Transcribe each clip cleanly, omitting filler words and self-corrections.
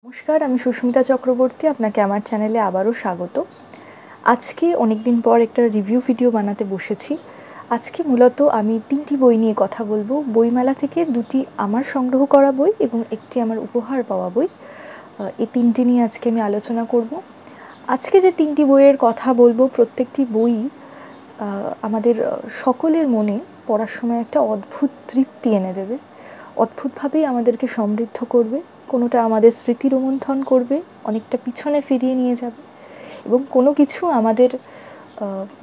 নমস্কার, আমি সুস্মিতা চক্রবর্তী। আপনাকে আমার চ্যানেলে আবারও স্বাগত। আজকে অনেক দিন পর একটা রিভিউ ভিডিও বানাতে বসেছি। আজকে মূলত আমি 3টি বই নিয়ে কথা বলবো। বইমেলা থেকে 2টি আমার সংগ্রহ করা বই এবং একটি আমার উপহার পাওয়া বই। এই 3টি নিয়ে আজকে আমি আলোচনা করব। আজকে যে 3টি বইয়ের কথা বলবো, প্রত্যেকটি বই আমাদের সকলের মনে পড়ার সময় একটা অদ্ভুত তৃপ্তি এনে দেবে, অদ্ভুতভাবেই আমাদেরকে সমৃদ্ধ করবে। কোনোটা আমাদের স্মৃতি রোমন্থন করবে, অনেকটা পিছনে ফিরিয়ে নিয়ে যাবে, এবং কোনো কিছু আমাদের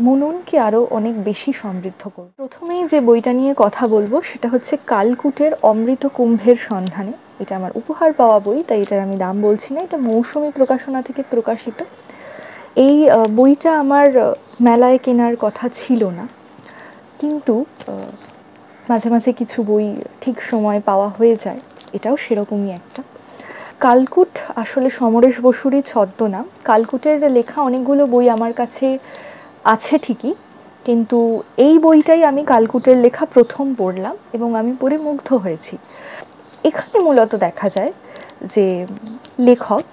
মননকে আরও অনেক বেশি সমৃদ্ধ করবে। প্রথমেই যে বইটা নিয়ে কথা বলবো সেটা হচ্ছে কালকুটের অমৃত কুম্ভের সন্ধানে। এটা আমার উপহার পাওয়া বই, তাই এটার আমি দাম বলছি না। এটা মৌসুমী প্রকাশনা থেকে প্রকাশিত। এই বইটা আমার মেলায় কেনার কথা ছিল না, কিন্তু মাঝে মাঝে কিছু বই ঠিক সময় পাওয়া হয়ে যায়, এটাও সেরকমই একটা। কালকুট আসলে সমরেশ বসুরই ছদ্মনাম। কালকুটের লেখা অনেকগুলো বই আমার কাছে আছে ঠিকই, কিন্তু এই বইটাই আমি কালকুটের লেখা প্রথম পড়লাম এবং আমি পড়ে মুগ্ধ হয়েছি। এখানে মূলত দেখা যায় যে লেখক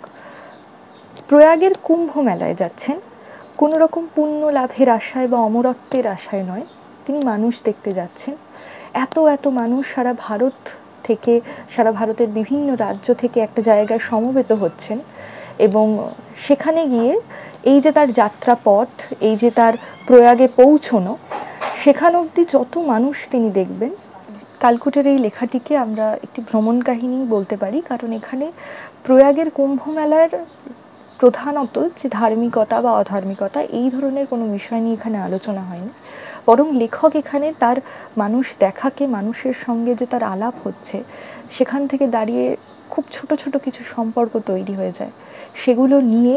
প্রয়াগের কুম্ভ মেলায় যাচ্ছেন কোনো রকম পুণ্য লাভের আশায় বা অমরত্বের আশায় নয়, তিনি মানুষ দেখতে যাচ্ছেন। এত মানুষ সারা ভারত থেকে, সারা ভারতের বিভিন্ন রাজ্য থেকে একটা জায়গায় সমবেত হচ্ছেন, এবং সেখানে গিয়ে এই যে তার যাত্রাপথ, এই যে তার প্রয়াগে পৌঁছনো, সেখান অবধি যত মানুষ তিনি দেখবেন। কালকুটের এই লেখাটিকে আমরা একটি ভ্রমণ কাহিনী বলতে পারি, কারণ এখানে প্রয়াগের কুম্ভ মেলার প্রধানত যে ধার্মিকতা বা অধার্মিকতা, এই ধরনের কোনো বিষয় নিয়ে এখানে আলোচনা হয়নি, বরং লেখক এখানে তার মানুষ দেখাকে, মানুষের সঙ্গে যে তার আলাপ হচ্ছে, সেখান থেকে দাঁড়িয়ে খুব ছোট ছোট কিছু সম্পর্ক তৈরি হয়ে যায়। সেগুলো নিয়ে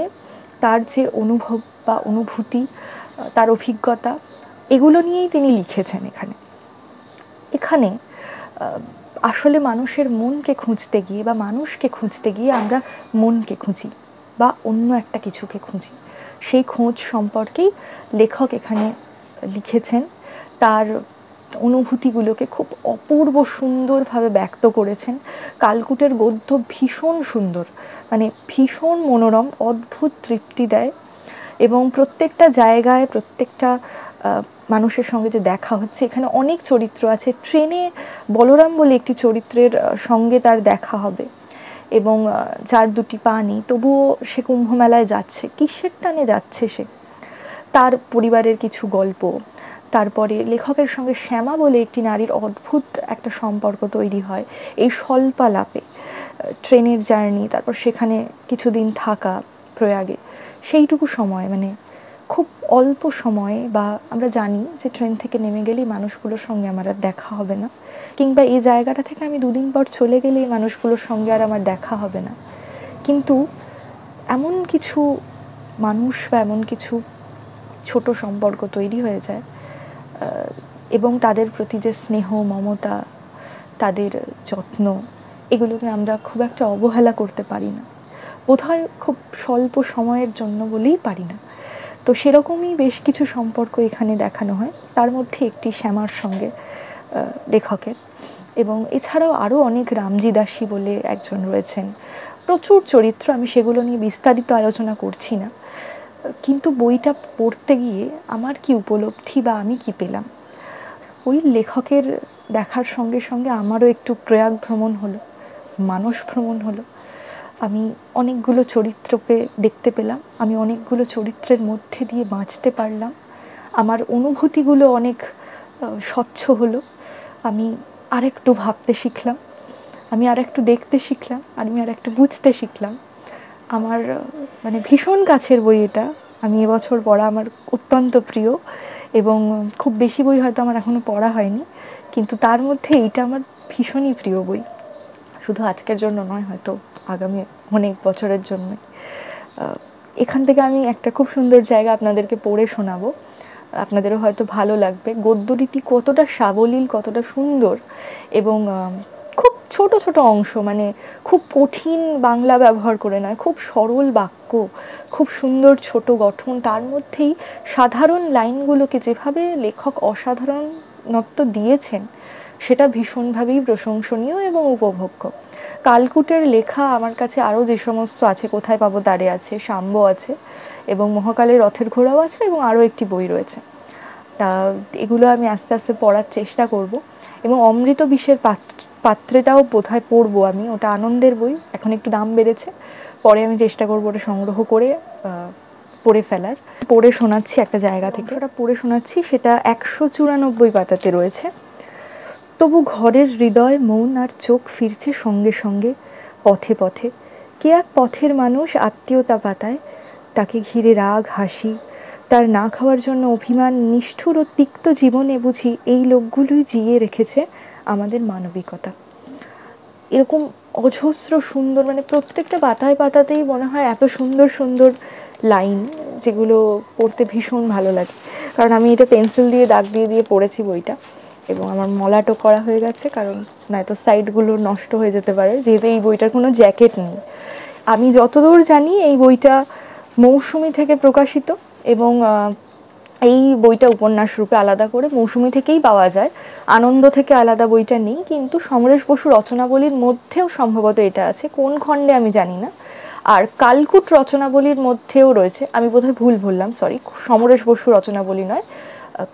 তার যে অনুভব বা অনুভূতি, তার অভিজ্ঞতা, এগুলো নিয়েই তিনি লিখেছেন। এখানে আসলে মানুষের মনকে খুঁজতে গিয়ে বা মানুষকে খুঁজতে গিয়ে আমরা মনকে খুঁজি বা অন্য একটা কিছুকে খুঁজি। সেই খোঁজ সম্পর্কেই লেখক এখানে লিখেছেন। তার অনুভূতিগুলোকে খুব অপূর্ব সুন্দরভাবে ব্যক্ত করেছেন। কালকুটের গদ্য ভীষণ সুন্দর, মানে ভীষণ মনোরম, অদ্ভুত তৃপ্তি দেয়। এবং প্রত্যেকটা জায়গায়, প্রত্যেকটা মানুষের সঙ্গে যে দেখা হচ্ছে, এখানে অনেক চরিত্র আছে। ট্রেনে বলরাম বলে একটি চরিত্রের সঙ্গে তার দেখা হবে, এবং যার 2টি পা নেই, তবুও সে কুম্ভ মেলায় যাচ্ছে। কিসের টানে যাচ্ছে সে? তার পরিবারের কিছু গল্প। তারপরে লেখকের সঙ্গে শ্যামা বলে একটি নারীর অদ্ভুত একটা সম্পর্ক তৈরি হয় এই স্বল্পালাপে। ট্রেনের জার্নি, তারপর সেখানে কিছুদিন থাকা প্রয়াগে, সেইটুকু সময়, মানে খুব অল্প সময়ে, বা আমরা জানি যে ট্রেন থেকে নেমে গেলেই মানুষগুলোর সঙ্গে আমার আর দেখা হবে না, কিংবা এই জায়গাটা থেকে আমি 2 দিন পর চলে গেলে এই মানুষগুলোর সঙ্গে আর আমার দেখা হবে না, কিন্তু এমন কিছু মানুষ বা এমন কিছু ছোট সম্পর্ক তৈরি হয়ে যায়, এবং তাদের প্রতি যে স্নেহ, মমতা, তাদের যত্ন, এগুলোকে আমরা খুব একটা অবহেলা করতে পারি না, বোধহয় খুব স্বল্প সময়ের জন্য বলেই পারি না। তো সেরকমই বেশ কিছু সম্পর্ক এখানে দেখানো হয়, তার মধ্যে একটি শ্যামার সঙ্গে লেখকের। এবং এছাড়াও আরও অনেক, রামজি দাসী বলে একজন রয়েছেন, প্রচুর চরিত্র। আমি সেগুলো নিয়ে বিস্তারিত আলোচনা করছি না, কিন্তু বইটা পড়তে গিয়ে আমার কি উপলব্ধি বা আমি কি পেলাম, ওই লেখকের দেখার সঙ্গে সঙ্গে আমারও একটু প্রয়াগ ভ্রমণ হলো, মানস ভ্রমণ হলো। আমি অনেকগুলো চরিত্রকে দেখতে পেলাম, আমি অনেকগুলো চরিত্রের মধ্যে দিয়ে বাঁচতে পারলাম। আমার অনুভূতিগুলো অনেক স্বচ্ছ হলো। আমি আরেকটু ভাবতে শিখলাম, আমি আরেকটু দেখতে শিখলাম, আমি আরেকটু বুঝতে শিখলাম। আমার মানে ভীষণ কাছের বই এটা। আমি এবছর পড়া আমার অত্যন্ত প্রিয়, এবং খুব বেশি বই হয়তো আমার এখনও পড়া হয়নি, কিন্তু তার মধ্যে এইটা আমার ভীষণই প্রিয় বই। শুধু আজকের জন্য নয়, হয়তো আগামী অনেক বছরের জন্য। এখান থেকে আমি একটা খুব সুন্দর জায়গা আপনাদেরকে পড়ে শোনাবো, আপনাদেরও হয়তো ভালো লাগবে। গদ্যরীতি কতটা সাবলীল, কতটা সুন্দর, এবং খুব ছোট ছোট অংশ, মানে খুব কঠিন বাংলা ব্যবহার করে নয়, খুব সরল বাক্য, খুব সুন্দর ছোট গঠন, তার মধ্যেই সাধারণ লাইনগুলোকে যেভাবে লেখক অসাধারণত্ব দিয়েছেন, সেটা ভীষণভাবেই প্রশংসনীয় এবং উপভোগ্য। কালকুটের লেখা আমার কাছে আরও যে সমস্ত আছে, কোথায় পাবো তারে আছে, শাম্ব আছে এবং মহাকালের রথের ঘোড়াও আছে এবং আরও একটি বই রয়েছে। তা এগুলো আমি আস্তে আস্তে পড়ার চেষ্টা করব এবং অমৃত বিষের পাত্রেটাও বোধহয় পড়বো আমি। ওটা আনন্দের বই, এখন একটু দাম বেড়েছে, পরে আমি চেষ্টা করবো ওটা সংগ্রহ করে পড়ে ফেলার। পড়ে শোনাচ্ছি একটা জায়গা থেকে, ওটা পড়ে শোনাচ্ছি, সেটা 194 পাতাতে রয়েছে। তবু ঘরের হৃদয় মৌন আর চোখ ফিরছে সঙ্গে সঙ্গে পথে পথে। কে এক পথের মানুষ আত্মীয়তা পাতায়, তাকে ঘিরে রাগ হাসি, তার না খাওয়ার জন্য অভিমান, নিষ্ঠুর ও তিক্ত জীবনে বুঝি এই লোকগুলোই জিয়ে রেখেছে আমাদের মানবিকতা। এরকম অজস্র সুন্দর, মানে প্রত্যেকটা পাতায় পাতাতেই মনে হয় এত সুন্দর সুন্দর লাইন, যেগুলো পড়তে ভীষণ ভালো লাগে। কারণ আমি এটা পেন্সিল দিয়ে দাগ দিয়ে দিয়ে পড়েছি বইটা, এবং আমার মলাটও করা হয়ে গেছে, কারণ নয়তো সাইডগুলো নষ্ট হয়ে যেতে পারে, যেহেতু এই বইটার কোনো জ্যাকেট নেই। আমি যতদূর জানি এই বইটা মৌসুমি থেকে প্রকাশিত, এবং এই বইটা উপন্যাস রূপে আলাদা করে মৌসুমি থেকেই পাওয়া যায়, আনন্দ থেকে আলাদা বইটা নেই। কিন্তু সমরেশ বসু রচনাবলীর মধ্যেও সম্ভবত এটা আছে, কোন খণ্ডে আমি জানি না। আর কালকুট রচনাবলীর মধ্যেও রয়েছে, আমি বোধহয় ভুল বললাম, সরি, সমরেশ বসু রচনাবলী নয়,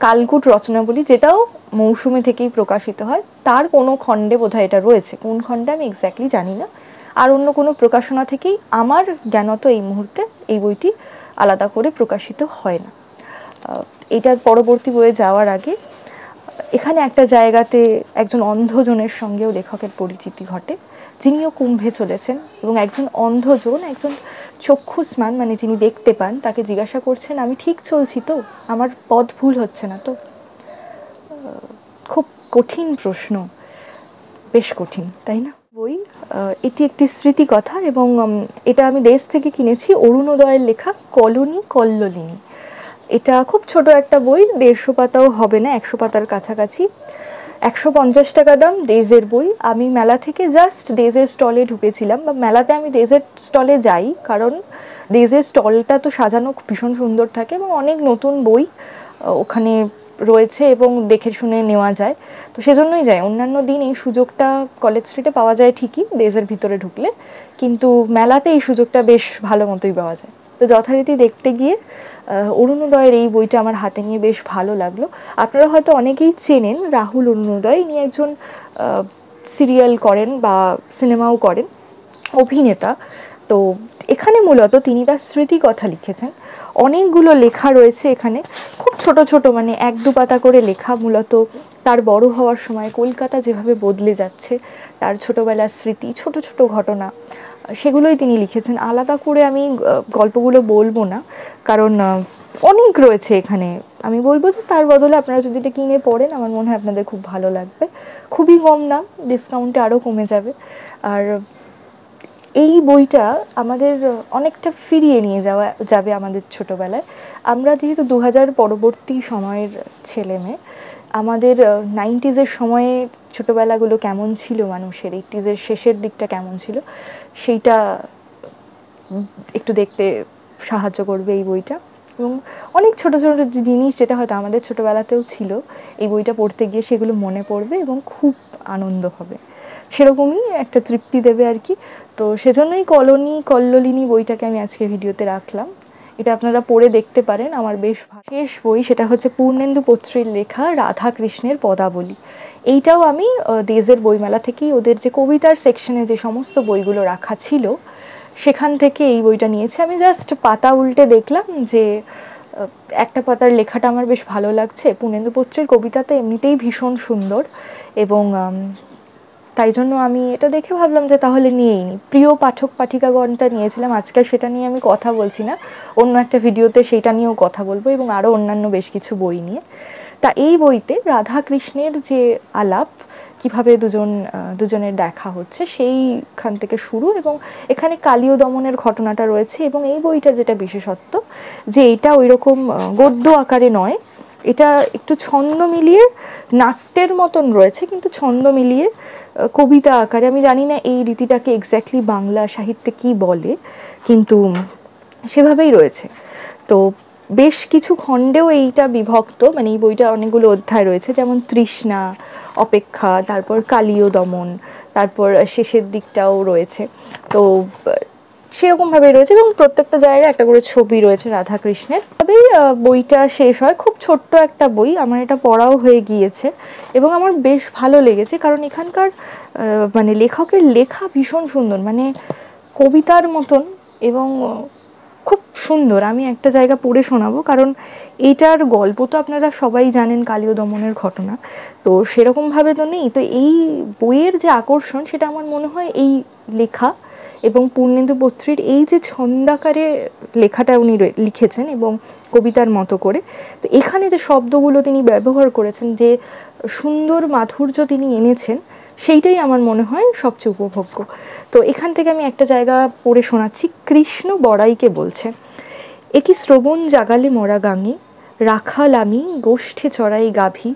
কালকুট রচনাবলী, যেটাও মৌসুমি থেকেই প্রকাশিত হয়, তার কোনো খণ্ডে বোধহয় এটা রয়েছে, কোন খণ্ডে আমি এক্স্যাক্টলি জানি না। আর অন্য কোনো প্রকাশনা থেকেই আমার জ্ঞানত এই মুহূর্তে এই বইটি আলাদা করে প্রকাশিত হয় না। এটার পরবর্তী বইয়ে যাওয়ার আগে এখানে একটা জায়গাতে একজন অন্ধজনের সঙ্গেও লেখকের পরিচিতি ঘটে, যিনিও কুম্ভে চলেছেন, এবং একজন অন্ধজন, একজন চক্ষুষ্মান, মানে যিনি দেখতে পান, তাকে জিজ্ঞাসা করছেন, আমি ঠিক চলছি তো, আমার পথ ভুল হচ্ছে না তো? খুব কঠিন প্রশ্ন, বেশ কঠিন, তাই না? বই, এটি একটি স্মৃতিকথা, এবং এটা আমি দেশ থেকে কিনেছি, অরুণোদয়ের লেখা কলোনি কল্লোলিনী। এটা খুব ছোট একটা বই, 150 পাতাও হবে না, 100 পাতার কাছাকাছি, 150 টাকা দাম, দেজের বই। আমি মেলা থেকে জাস্ট দেজের স্টলে ঢুকেছিলাম, বা মেলাতে আমি দেজের স্টলে যাই কারণ দেজের স্টলটা তো সাজানো ভীষণ সুন্দর থাকে এবং অনেক নতুন বই ওখানে রয়েছে এবং দেখে শুনে নেওয়া যায়, তো সেজন্যই যাই। অন্যান্য দিন এই সুযোগটা কলেজ স্ট্রিটে পাওয়া যায় ঠিকই, দেজের ভিতরে ঢুকলে, কিন্তু মেলাতে এই সুযোগটা বেশ ভালো মতোই পাওয়া যায়। তো যথারীতি দেখতে গিয়ে অরুণোদয়ের এই বইটা আমার হাতে নিয়ে বেশ ভালো লাগলো। আপনারা হয়তো অনেকেই চেনেন রাহুল অরুণোদয়, ইনি একজন সিরিয়াল করেন বা সিনেমাও করেন, অভিনেতা। তো এখানে মূলত তিনি তার স্মৃতিকথা লিখেছেন, অনেকগুলো লেখা রয়েছে এখানে, খুব ছোট ছোট, মানে 1-2 পাতা করে লেখা, মূলত তার বড় হওয়ার সময় কলকাতা যেভাবে বদলে যাচ্ছে, তার ছোটোবেলার স্মৃতি, ছোট ছোট ঘটনা, সেগুলোই তিনি লিখেছেন। আলাদা করে আমি গল্পগুলো বলবো না, কারণ অনেক রয়েছে এখানে। আমি বলবো যে তার বদলে আপনারা যদি এটা কিনে পড়েন, আমার মনে হয় আপনাদের খুব ভালো লাগবে। খুবই কম দাম, ডিসকাউন্টে আরও কমে যাবে। আর এই বইটা আমাদের অনেকটা ফিরিয়ে নিয়ে যাবে আমাদের ছোটোবেলায়। আমরা যেহেতু 2000 পরবর্তী সময়ের ছেলে মেয়ে, আমাদের 90s সময়ে ছোটোবেলাগুলো কেমন ছিল মানুষের, 80s শেষের দিকটা কেমন ছিল, সেইটা একটু দেখতে সাহায্য করবে এই বইটা। এবং অনেক ছোট ছোট জিনিস যেটা হয়তো আমাদের ছোটোবেলাতেও ছিল, এই বইটা পড়তে গিয়ে সেগুলো মনে পড়বে এবং খুব আনন্দ হবে, সেরকমই একটা তৃপ্তি দেবে আর কি। তো সেজন্যই কলোনি কল্লোলিনী বইটাকে আমি আজকে ভিডিওতে রাখলাম। এটা আপনারা পড়ে দেখতে পারেন, আমার বেশ শেষ বই, সেটা হচ্ছে পূর্ণেন্দু পত্রীর লেখা রাধাকৃষ্ণের পদাবলী। এইটাও আমি দেজের বইমেলা থেকেই, ওদের যে কবিতার সেকশনে যে সমস্ত বইগুলো রাখা ছিল সেখান থেকে এই বইটা নিয়েছি। আমি জাস্ট পাতা উল্টে দেখলাম যে একটা পাতার লেখাটা আমার বেশ ভালো লাগছে। পূর্ণেন্দু পত্রীর কবিতা তো এমনিতেই ভীষণ সুন্দর, এবং তাই জন্য আমি এটা দেখে ভাবলাম যে তাহলে নিয়েই নিই। প্রিয় পাঠক পাঠিকাগণটা নিয়েছিলাম, আজকে সেটা নিয়ে আমি কথা বলছি না, অন্য একটা ভিডিওতে সেইটা নিয়েও কথা বলবো, এবং আরও অন্যান্য বেশ কিছু বই নিয়ে। তা এই বইতে রাধাকৃষ্ণের যে আলাপ, কিভাবে দুজনের দেখা হচ্ছে সেইখান থেকে শুরু, এবং এখানে কালীয় দমনের ঘটনাটা রয়েছে। এবং এই বইটা যেটা বিশেষত্ব, যে এটা ওই রকম গদ্য আকারে নয়, এটা একটু ছন্দ মিলিয়ে নাট্যের মতন রয়েছে, কিন্তু ছন্দ মিলিয়ে কবিতা আকারে। আমি জানি না এই রীতিটাকে এক্স্যাক্টলি বাংলা সাহিত্যে কি বলে, কিন্তু সেভাবেই রয়েছে। তো বেশ কিছু খণ্ডেও এইটা বিভক্ত, মানে এই বইটার অনেকগুলো অধ্যায় রয়েছে, যেমন তৃষ্ণা, অপেক্ষা, তারপর কালীয় দমন, তারপর শেষের দিকটাও রয়েছে। তো সেরকমভাবে রয়েছে এবং প্রত্যেকটা জায়গায় একটা করে ছবি রয়েছে রাধাকৃষ্ণের। তবেই বইটা শেষ হয়। খুব ছোট্ট একটা বই, আমার এটা পড়াও হয়ে গিয়েছে এবং আমার বেশ ভালো লেগেছে, কারণ এখানকার মানে লেখকের লেখা ভীষণ সুন্দর, মানে কবিতার মতন এবং খুব সুন্দর। আমি একটা জায়গা পড়ে শোনাবো, কারণ এইটার গল্প তো আপনারা সবাই জানেন, কালীয় দমনের ঘটনা, তো সেরকমভাবে তো নেই। তো এই বইয়ের যে আকর্ষণ সেটা আমার মনে হয় এই লেখা এবং পূর্ণেন্দু বত্রীর এই যে ছন্দাকারে লেখাটা উনি লিখেছেন এবং কবিতার মতো করে, তো এখানে যে শব্দগুলো তিনি ব্যবহার করেছেন, যে সুন্দর মাধুর্য তিনি এনেছেন, সেইটাই আমার মনে হয় সবচেয়ে উপভোগ্য। তো এখান থেকে আমি একটা জায়গা পড়ে শোনাচ্ছি। কৃষ্ণ বড়াইকে বলছে, একি শ্রবণ জাগালে মরা গাঙে, রাখাল আমি গোষ্ঠে চড়াই গাভী,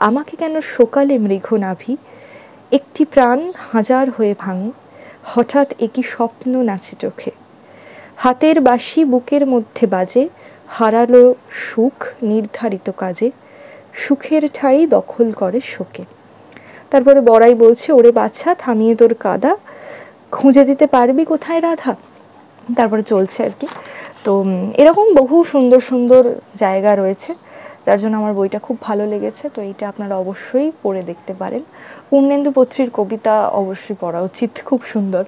আমাকে কেন সকালে মৃগ নাভি, একটি প্রাণ হাজার হয়ে ভাঙে, হঠাৎ একি স্বপ্ন নাচে চোখে, হাতের বাঁশি বুকের মধ্যে বাজে, হারালো সুখ নির্ধারিত কাজে, সুখের ঠাঁই দখল করে শোকে। তারপরে বড়াই বলছে, ওরে বাছা থামিয়ে তোর কাদা, খুঁজে দিতে পারবি কোথায় রাধা। তারপরে চলছে আর কি। তো এরকম বহু সুন্দর সুন্দর জায়গা রয়েছে, যার জন্য আমার বইটা খুব ভালো লেগেছে। তো এইটা আপনারা অবশ্যই পড়ে দেখতে পারেন। পূর্ণেন্দু বত্রীর কবিতা অবশ্যই পড়া উচিত, খুব সুন্দর।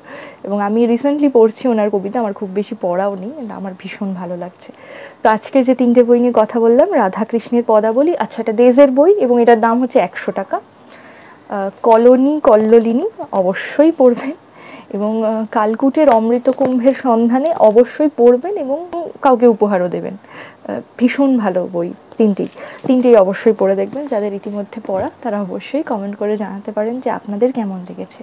এবং আমি রিসেন্টলি পড়ছি ওনার কবিতা, আমার খুব বেশি পড়াও নেই, আমার ভীষণ ভালো লাগছে। তো আজকে যে 3টে বই নিয়ে কথা বললাম, রাধাকৃষ্ণের পদাবলী, আচ্ছা এটা দেজের বই এবং এটার দাম হচ্ছে 100 টাকা। কলোনি কল্লোলিনী অবশ্যই পড়বেন, এবং কালকুটের অমৃত কুম্ভের সন্ধানে অবশ্যই পড়বেন এবং কাউকে উপহারও দেবেন। ভীষণ ভালো বই, তিনটেই অবশ্যই পড়ে দেখবেন। যাদের ইতিমধ্যে পড়া তারা অবশ্যই কমেন্ট করে জানাতে পারেন যে আপনাদের কেমন লেগেছে।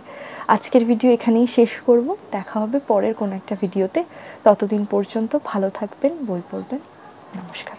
আজকের ভিডিও এখানেই শেষ করব, দেখা হবে পরের কোনো একটা ভিডিওতে। ততদিন পর্যন্ত ভালো থাকবেন, বই পড়বেন। নমস্কার।